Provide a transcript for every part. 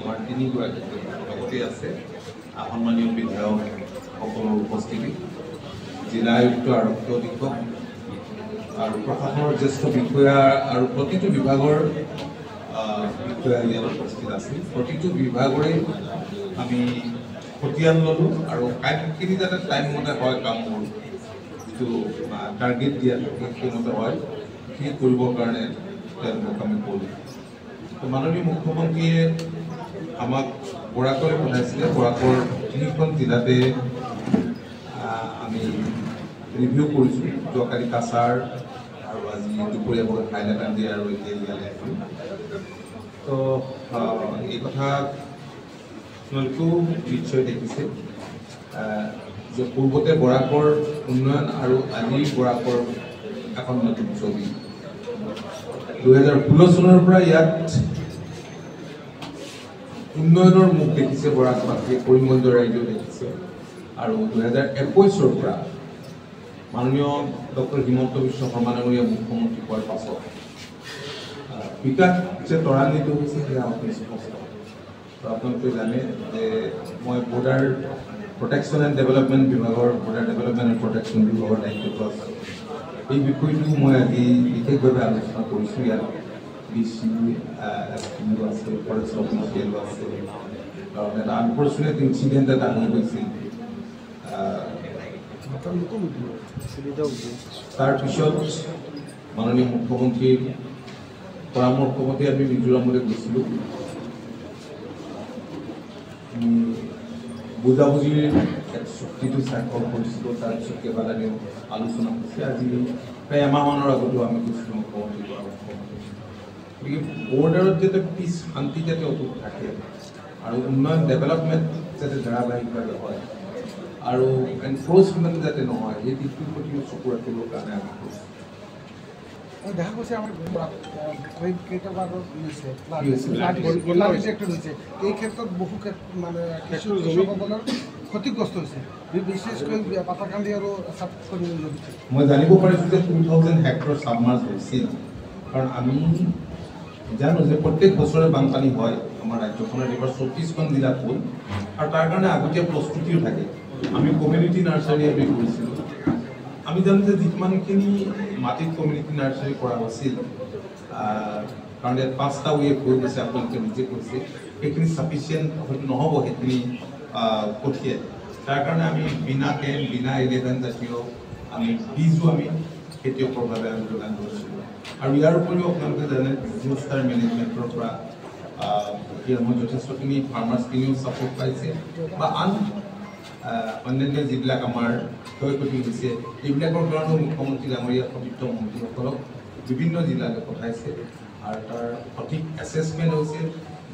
আমাৰ তিনিগৰাকী লগতে আছে সন্মানীয় বিধায়ক সকলৰ উপস্থিতি, জিলা আয়ুক্ত, আৰক্ষী অধীক্ষক আৰু প্ৰশাসনৰ জ্যেষ্ঠ বিষয়া আৰু প্ৰতিটো বিভাগৰ বিষয়া ইয়াত উপস্থিত আছিল। প্ৰতিটো বিভাগৰে আমি খতিয়ান ল'লোঁ আৰু কামখিনি যাতে টাইম মতে হয়, কামবোৰ যিটো টাৰ্গেট দিয়া থাকে সেইমতে হয়, সেই কৰিবৰ কাৰণে তেওঁলোকক আমি ক'লোঁ। তো মাননীয় মুখ্যমন্ত্ৰীয়ে আমাক বৰাকলৈ পঠাইছিলে। বৰাকৰ 3খন জিলাতে আমি ৰিভিউ কৰিছোঁ। যোৱাকালি কাছাৰ আৰু আজি দুপৰীয়া বহুত হাইলাকান্দি আৰু এতিয়া ইয়ালৈ আহিলোঁ। তো এই কথা আপোনালোকেও নিশ্চয় দেখিছে যে পূৰ্বতে বৰাকৰ উন্নয়ন আৰু আজিৰ বৰাকৰ এখন নতুন ছবি। 2016 চনৰ পৰা ইয়াত উন্নয়নৰ মুখ দেখিছে বৰাকবাসীয়ে, কৰিমগঞ্জৰ ৰাইজেও দেখিছে। আৰু 2021 পৰা মাননীয় ডক্টৰ হিমন্ত বিশ্ব শৰ্মা ডাঙৰীয়া মুখ্যমন্ত্ৰী হোৱাৰ পাছত বিকাশ যে ত্বৰান্বিত হৈছে সেয়া আপুনি স্পষ্ট। তো আপোনালোকে জানে যে মই বৰ্ডাৰ প্ৰটেকশ্যন এণ্ড ডেভেলপমেণ্ট বিভাগৰ বৰ্ডাৰ ডেভেলপমেণ্ট এণ্ড প্ৰটেকশ্যন বিভাগৰ দায়িত্বটো আছে। এই বিষয়টো মই আজি বিশেষভাৱে আলোচনা কৰিছোঁ। ইয়াত DC আছে, ফৰেষ্ট অফিচিয়েলো আছে, কাৰণ এটা আনফৰ্চুনেট ইনচিডেণ্ট এটা হৈ গৈছিল। তাৰপিছত মাননীয় মুখ্যমন্ত্ৰীৰ পৰামৰ্শ মতে আমি মিজোৰামলৈ গৈছিলোঁ। বুজাবুজিৰ এক চুক্তিটো স্বাক্ষৰ কৰিছিলোঁ। তাৰপিছত কেইবাদিনো আলোচনা হৈছে। আজি প্ৰায় এমাহমানৰ আগতো আমি গৈছিলোঁ মুখ্যমন্ত্ৰীৰ পৰামৰ্শ মতে। গতিকে বৰ্ডাৰত যাতে পিছ শান্তি যাতে অটুট থাকে আৰু উন্নয়ন ডেভেলপমেণ্ট যাতে ধাৰাবাহিকভাৱে হয় আৰু এনফৰ্চমেণ্ট যাতে নহয়, সেই দিশটোৰ প্ৰতিও চকু ৰাখিবৰ কাৰণে আমি কৈছোঁ। দেখা গৈছে আমাৰ কেইটাবাৰো হৈছে এই ক্ষেত্ৰত বহু মানে কৃষকসকলৰ ক্ষতিগ্ৰস্ত হৈছে, বিশেষকৈ পাতাকান্দি আৰু মই জানিব পাৰিছোঁ যে 2000 হেক্টৰ চাবমাৰ্জ হৈছিল। কাৰণ আমি জানো যে প্ৰত্যেক বছৰে বানপানী হয় আমাৰ ৰাজ্যখনত। এইবাৰ 34খন জিলাত হ'ল আৰু তাৰ কাৰণে আগতীয়া প্ৰস্তুতিও থাকে। আমি কমিউনিটি নাৰ্চাৰী আমি কৰিছিলোঁ। আমি জানো যে যিমানখিনি মাটিত কমিউনিটি নাৰ্চাৰী কৰা হৈছিল, কাৰণ ইয়াত 5টা ৱেভ হৈ গৈছে, আপোনালোকে নিজে কৈছে, সেইখিনি ছাফিচিয়েণ্ট হয়তো নহ'ব সেইখিনি কঠিয়াই। তাৰ কাৰণে আমি বিনা কেন, বিনা এলেভেন জাতীয় আমি বীজো আমি খেতিয়কৰ বাবে আমি যোগান ধৰিছিলোঁ। আৰু ইয়াৰ উপৰিও আপোনালোকে জানে ডিজাষ্টাৰ মেনেজমেণ্টৰ পৰা এতিয়া মই যথেষ্টখিনি ফাৰ্মাৰ্ছখিনিও ছাপোৰ্ট পাইছে বা আন অন্যান্য যিবিলাক আমাৰ ক্ষয়ক্ষতি হৈছে এইবিলাকৰ কাৰণেও মুখ্যমন্ত্ৰী ডাঙৰীয়া সতীৰ্থ মন্ত্ৰীসকলক বিভিন্ন জিলালৈ পঠাইছে আৰু তাৰ সঠিক এছেছমেণ্ট হৈছে।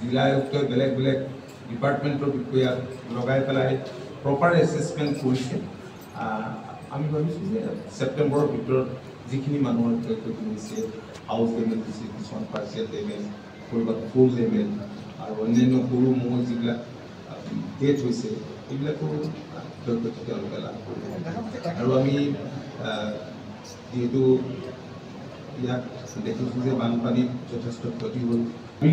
জিলা আয়ুক্তই বেলেগ বেলেগ ডিপাৰ্টমেণ্টৰ বিষয়াক লগাই পেলাই প্ৰপাৰ এছেছমেণ্ট কৰিছে। আমি ভাবিছোঁ যে ছেপ্টেম্বৰৰ ভিতৰত যিখিনি মানুহৰ ক্ষয়ক্ষতি হৈছে, হাউচ ডেমেজ হৈছে, কিছুমান পাৰ্চিয়েল ডেমেজ, ক'ৰবাত ফুল ডেমেজ আৰু অন্যান্য সৰু মৌ যিবিলাক ডেথ হৈছে এইবিলাকো ক্ষয়ক্ষতি তেওঁলোকে লাভ কৰিব। আৰু আমি যিহেতু ইয়াত দেখিছোঁ যে বানপানীত যথেষ্ট ক্ষতি হ'ল, আমি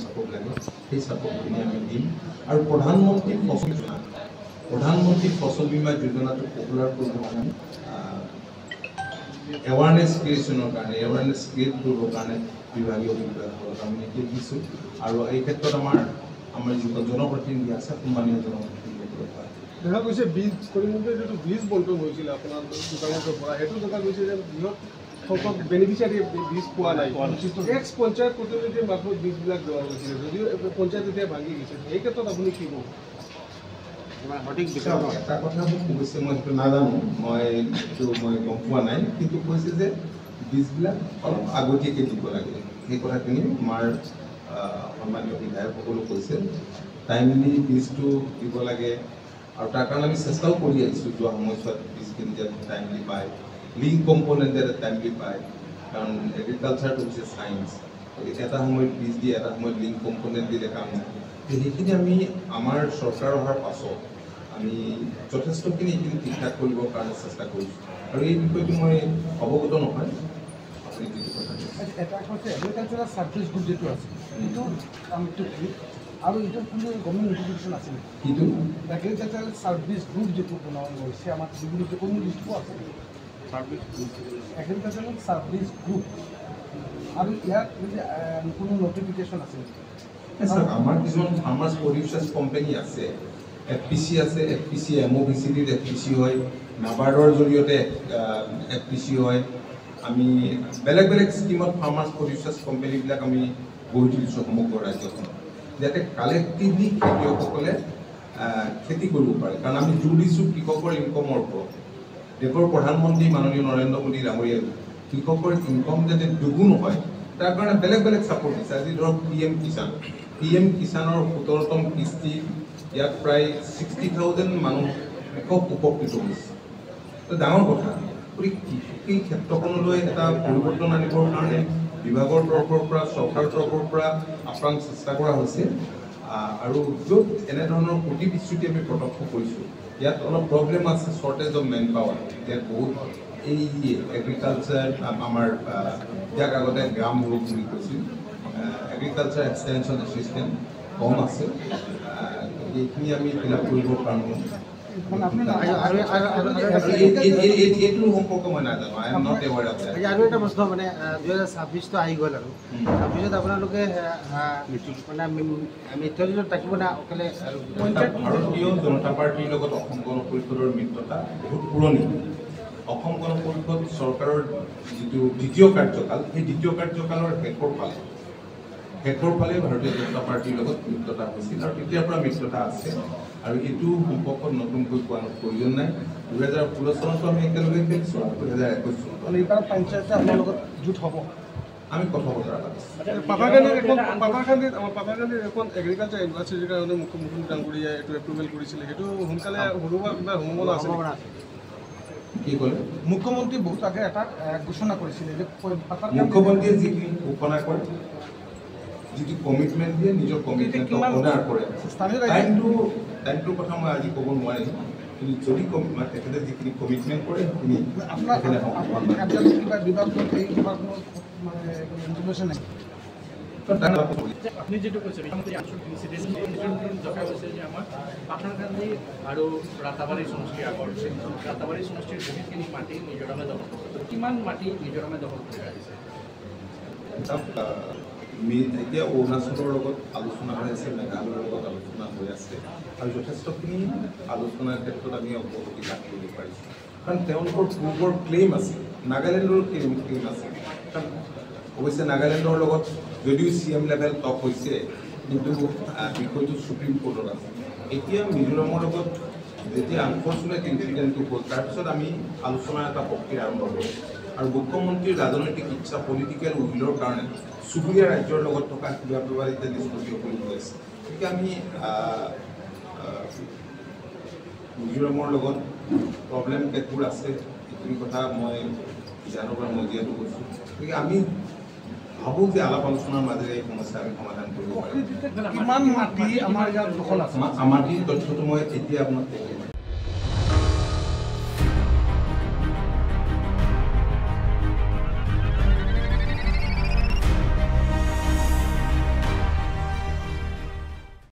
চাপৰ্ট লাগে, সেই চাপৰ্টখিনি আমি দিম। আৰু প্ৰধানমন্ত্ৰী ফচল বীমা যোজনাটো পপুলাৰ কৰিবৰ কাৰণে এৱাৰনেছ ক্ৰিয়েশ্যনৰ কাৰণে, এৱাৰনেছ ক্ৰিয়েট কৰিবৰ কাৰণে বিভাগীয় বিষয়াসকলক আমি নিৰ্দেশ দিছোঁ। আৰু এই ক্ষেত্ৰত আমাৰ যিটো জনপ্ৰতিনিধি আছে, সন্মানীয় জনপ্ৰতিনিধিসকলৰ পৰা দেখা গৈছে বীজ কৰিমগঞ্জৰ যিটো বীজ বণ্টন হৈছিলে আপোনাৰ দোকানৰ পৰা, সেইটো দেখা গৈছে যে বৃহৎ সংখ্যক বেনিফিচিয়াৰী বীজ পোৱা নাই। এক্স পঞ্চায়ত প্ৰতিনিধিৰ মাৰ্ফত বীজবিলাক দেওয়া হৈছিলে, যদিও পঞ্চায়ত এতিয়া ভাঙি গৈছে। এই ক্ষেত্ৰত আপুনি কি ক'ব? সঠিক এটা কথা মোক কৈছে, মই সেইটো নাজানো, মই গম পোৱা নাই, কিন্তু কৈছে যে বীজবিলাক অলপ আগতীয়াকৈ দিব লাগে। সেই কথাখিনি আমাৰ সন্মানীয় বিধায়কসকলেও কৈছে, টাইমলি বীজটো দিব লাগে। আৰু তাৰ কাৰণে আমি চেষ্টাও কৰি আহিছোঁ যোৱা সময়ছোৱাত বীজখিনি যাতে টাইমলি পায়, লিংক কম্পনেণ্ট যাতে টাইমলি পায়। কাৰণ এগ্ৰিকালচাৰটো হৈছে ছায়েন্স, এটা সময়ত বীজ দিয়ে, এটা সময়ত লিংক কম্পনেণ্ট দিলে কাম নাই। সেইখিনি আমি আমাৰ চৰকাৰ অহাৰ পাছত আমি যথেষ্টখিনি এইখিনি ঠিক ঠাক কৰিবৰ কাৰণে চেষ্টা কৰিছোঁ। আৰু এই বিষয়টো মই অৱগত নহয় আপুনি যিটো কথা কৈছে। এটা হৈছে এগ্ৰিকালচাৰেল ছাৰ্ভিচ গ্ৰুপ যিটো আছে সেইটো কামটো আৰু এইটো কোনো গভৰ্ণমেণ্ট ইনষ্টিটিউশ্যন আছিলে কিন্তু এগ্ৰিকালচাৰেল ছাৰ্ভিচ গ্ৰুপ যিটো বনোৱা হৈছে আমাৰ যিটো কোনো লিষ্টটো আছে এগ্ৰিকালচাৰেল ছাৰ্ভিচ গ্ৰুপ আৰু ইয়াত কোনো নটিফিকেশ্যন আছে আমাৰ কিছুমান ফাৰ্মাৰ্ছ প্ৰডিউচাৰ্ছ কোম্পানী আছে FPC আছে FPC MOBCDত FPC হয় নাবাৰ্ডৰ জৰিয়তে FPC হয় আমি বেলেগ বেলেগ স্কিমত ফাৰ্মাৰ্ছ প্ৰডিউচাৰ্ছ কোম্পানীবিলাক আমি গঢ়ি তুলিছোঁ সমগ্ৰ ৰাজ্যখনত যাতে কালেক্টিভলি খেতিয়কসকলে খেতি কৰিব পাৰে কাৰণ আমি জোৰ দিছোঁ কৃষকৰ ইনকমৰ ওপৰত দেশৰ প্ৰধানমন্ত্ৰী মাননীয় নৰেন্দ্ৰ মোদী ডাঙৰীয়াই কৃষকৰ ইনকম যাতে দুগুণ হয় তাৰ কাৰণে বেলেগ বেলেগ ছাপোৰ্ট দিছে আজি ধৰক PM কিষাণৰ 17তম কিস্তি ইয়াত প্ৰায় 60,000 মানুহ কৃষক উপকৃত হৈছে ডাঙৰ কথা গতিকে এই ক্ষেত্ৰখনলৈ এটা পৰিৱৰ্তন আনিবৰ কাৰণে বিভাগৰ তৰফৰ পৰা চৰকাৰৰ তৰফৰ পৰা আপ্ৰাণ চেষ্টা কৰা হৈছে আৰু য'ত এনেধৰণৰ প্ৰতিশ্ৰুতি আমি প্ৰত্যক্ষ কৰিছোঁ ইয়াত অলপ প্ৰব্লেম আছে শ্বৰ্টেজ অফ মেন পাৱাৰ ইয়াত বহুত এই এগ্ৰিকালচাৰ আমাৰ ইয়াক আগতে গ্ৰাম ৰোগ বুলি কৈছিল এগ্ৰিকালচাৰ এক্সটেনশ্যন এছিষ্টেণ্ট কম আছে এইখিনি আমি ফিল আপ কৰিবৰ কাৰণে এইটো সম্পৰ্কে মই নাজানো I am not aware of that আৰু এটা প্ৰশ্ন মানে 2026 আহি গ'ল আৰু 26ত আপোনালোকে মানে মিত্ৰজোঁটত থাকিব না অকলে আৰু ভাৰতীয় জনতা পাৰ্টীৰ লগত অসম গণ পৰিষদৰ মিত্ৰতা বহুত পুৰণি অসম গণ পৰিষদ চৰকাৰৰ যিটো দ্বিতীয় কাৰ্যকাল সেই দ্বিতীয় কাৰ্যকালৰ শেষৰ ফালে ভাৰতীয় জনতা পাৰ্টীৰ লগত মিত্ৰতা হৈছিল আৰু তেতিয়াৰ পৰা মিত্ৰতা আছে আৰু এইটো সম্পৰ্কত নতুনকৈ কোৱাৰ প্ৰয়োজন নাই 2016 চনতো আমি একেলগে খেলিছোঁ আৰু 2021 চনত এইবাৰ পঞ্চায়তে আপোনাৰ লগত জোঁট হ'ব আমি কথা বতৰা পাতিছোঁ পাপাগান্ধীৰ এখন এগ্ৰিকালচাৰ ইউনিভাৰ্চিটিৰ কাৰণে মুখ্যমন্ত্ৰী ডাঙৰীয়াই এইটো এপ্ৰুভেল কৰিছিলে সেইটো সোনকালে কিবা সম্ভাৱনা আছে কি ক'লে মুখ্যমন্ত্ৰী বহুত আগে এটা ঘোষণা কৰিছিলে যে মুখ্যমন্ত্ৰীয়ে যিখিনি ঘোষণা কৰে যিটো কমিটমেণ্ট দিয়ে নিজৰ কমিটমেণ্ট অনাৰ কৰে টাইমটোৰ কথা মই আজি ক'ব নোৱাৰিম কিন্তু যদি তেখেতে যিখিনি কমিটমেণ্ট কৰে সেইখিনি কিবা বিভাগ মানে ইনফৰমেশ্যন নাই আপনি যেটা কৈছে দেখা গৈছে যে আমাৰ পাঠানকান্দি আৰু ৰাতাবাৰী সমষ্টিৰ আগৰ ৰাতাবাৰী সমষ্টিৰ বহুতখিনি মাটি নিজৰামে দখল কৰিছে কিমান মাটি নিজৰামে দখল কৰি আহিছে এতিয়া অৰুণাচলৰ লগত আলোচনা হৈ আছে মেঘালয়ৰ লগত আলোচনা হৈ আছে আৰু যথেষ্টখিনি আলোচনাৰ ক্ষেত্ৰত আমি অগ্ৰগতি লাভ কৰিব পাৰিছোঁ কাৰণ তেওঁলোকৰ পূৰ্বৰ ক্লেইম আছে নাগালেণ্ডৰ ক্লেইম আছে কাৰণ অৱশ্যে নাগালেণ্ডৰ লগত যদিও CM লেভেল টপ হৈছে কিন্তু বিষয়টো সুপ্ৰিম কোৰ্টত আছে এতিয়া মিজোৰামৰ লগত যেতিয়া আনফৰ্চুনেট ইনচিডেণ্টটো হ'ল তাৰপিছত আমি আলোচনাৰ এটা প্ৰক্ৰিয়া আৰম্ভ কৰিছোঁ আৰু মুখ্যমন্ত্ৰীৰ ৰাজনৈতিক ইচ্ছা পলিটিকেল উইলৰ কাৰণে চুবুৰীয়া ৰাজ্যৰ লগত থকা কিবা এতিয়া নিষ্পত্তি কৰি গৈ আছে গতিকে আমি মিজোৰামৰ লগত প্ৰব্লেম কেতবোৰ আছে এইখিনি কথা মই জানৰ পৰা মজিয়াটো কৈছোঁ গতিকে আমি ভাবোঁ যে আলাপ আলোচনাৰ মাজেৰে এই সমস্যা আমি সমাধান কৰিব পাৰিম কিমান মাটি আমাৰ ইয়াত দখল আছে মাটিৰ তথ্যটো মই এতিয়া আপোনাক